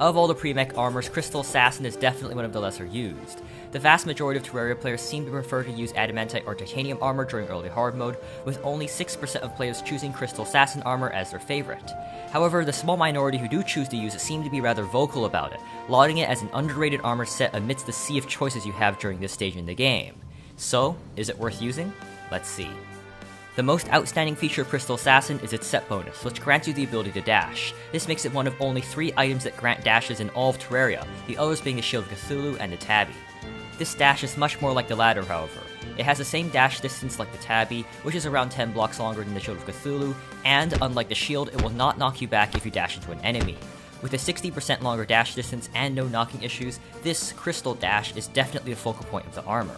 Of all the pre-mech armors, Crystal Assassin is definitely one of the lesser used. The vast majority of Terraria players seem to prefer to use Adamantite or Titanium armor during early hard mode, with only 6% of players choosing Crystal Assassin armor as their favorite. However, the small minority who do choose to use it seem to be rather vocal about it, lauding it as an underrated armor set amidst the sea of choices you have during this stage in the game. So, is it worth using? Let's see. The most outstanding feature of Crystal Assassin is its set bonus, which grants you the ability to dash. This makes it one of only 3 items that grant dashes in all of Terraria, the others being the Shield of Cthulhu and the Tabby. This dash is much more like the latter, however. It has the same dash distance like the Tabby, which is around 10 blocks longer than the Shield of Cthulhu, and unlike the Shield, it will not knock you back if you dash into an enemy. With a 60% longer dash distance and no knocking issues, this Crystal Dash is definitely the focal point of the armor.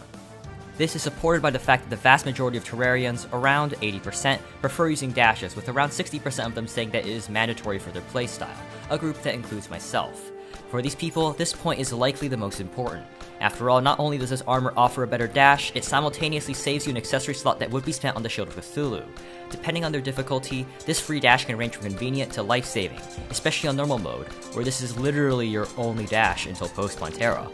This is supported by the fact that the vast majority of Terrarians, around 80%, prefer using dashes, with around 60% of them saying that it is mandatory for their playstyle, a group that includes myself. For these people, this point is likely the most important. After all, not only does this armor offer a better dash, it simultaneously saves you an accessory slot that would be spent on the Shield of Cthulhu. Depending on their difficulty, this free dash can range from convenient to life-saving, especially on normal mode, where this is literally your only dash until post-Montera.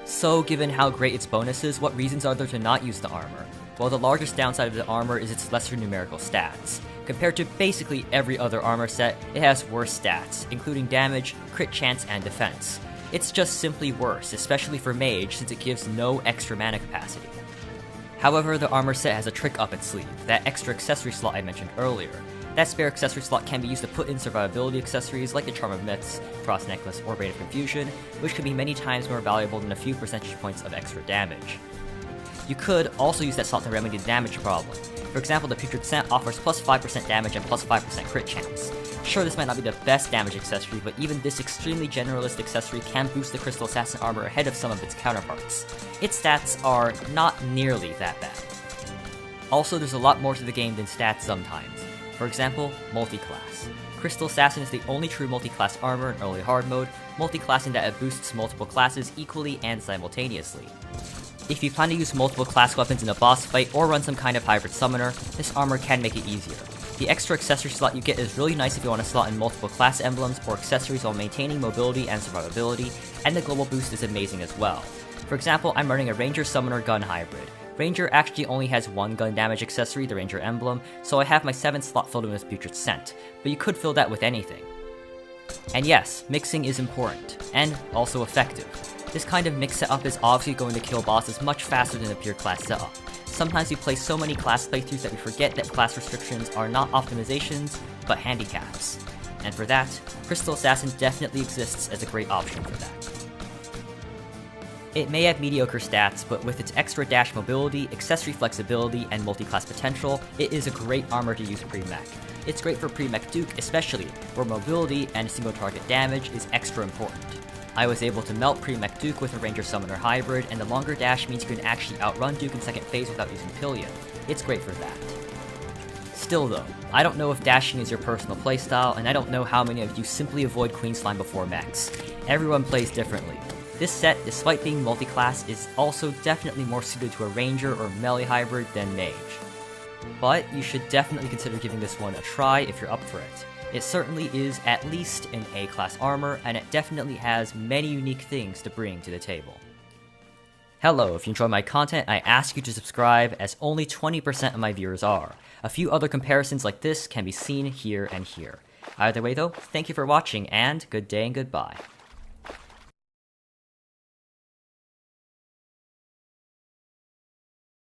So, given how great its bonus is, what reasons are there to not use the armor? Well, the largest downside of the armor is its lesser numerical stats. Compared to basically every other armor set, it has worse stats, including damage, crit chance, and defense. It's just simply worse, especially for Mage, since it gives no extra mana capacity. However, the armor set has a trick up its sleeve, that extra accessory slot I mentioned earlier. That spare accessory slot can be used to put in survivability accessories like the Charm of Myths, Frost Necklace, or Bane of Confusion, which can be many times more valuable than a few percentage points of extra damage. You could also use that slot to remedy the damage problem. For example, the Putrid Scent offers plus 5% damage and plus 5% crit chance. Sure, this might not be the best damage accessory, but even this extremely generalist accessory can boost the Crystal Assassin armor ahead of some of its counterparts. Its stats are not nearly that bad. Also, there's a lot more to the game than stats sometimes. For example, multi-class. Crystal Assassin is the only true multi-class armor in early hard mode, multi-classing that it boosts multiple classes equally and simultaneously. If you plan to use multiple class weapons in a boss fight or run some kind of hybrid summoner, this armor can make it easier. The extra accessory slot you get is really nice if you want to slot in multiple class emblems or accessories while maintaining mobility and survivability, and the global boost is amazing as well. For example, I'm running a Ranger Summoner Gun hybrid. Ranger actually only has one gun damage accessory, the Ranger Emblem, so I have my 7th slot filled in with Putrid Scent, but you could fill that with anything. And yes, mixing is important, and also effective. This kind of mix setup is obviously going to kill bosses much faster than a pure class setup. Sometimes we play so many class playthroughs that we forget that class restrictions are not optimizations, but handicaps. And for that, Crystal Assassin definitely exists as a great option for that. It may have mediocre stats, but with its extra dash mobility, accessory flexibility, and multi-class potential, it is a great armor to use pre-mech. It's great for pre-mech Duke especially, where mobility and single target damage is extra important. I was able to melt pre-mech Duke with a Ranger Summoner hybrid, and the longer dash means you can actually outrun Duke in second phase without using Pillion. It's great for that. Still though, I don't know if dashing is your personal playstyle, and I don't know how many of you simply avoid Queen Slime before mechs. Everyone plays differently. This set, despite being multi-class, is also definitely more suited to a Ranger or Melee hybrid than Mage. But you should definitely consider giving this one a try if you're up for it. It certainly is at least an A-class armor, and it definitely has many unique things to bring to the table. Hello, if you enjoy my content, I ask you to subscribe, as only 20% of my viewers are. A few other comparisons like this can be seen here and here. Either way though, thank you for watching, and good day and goodbye.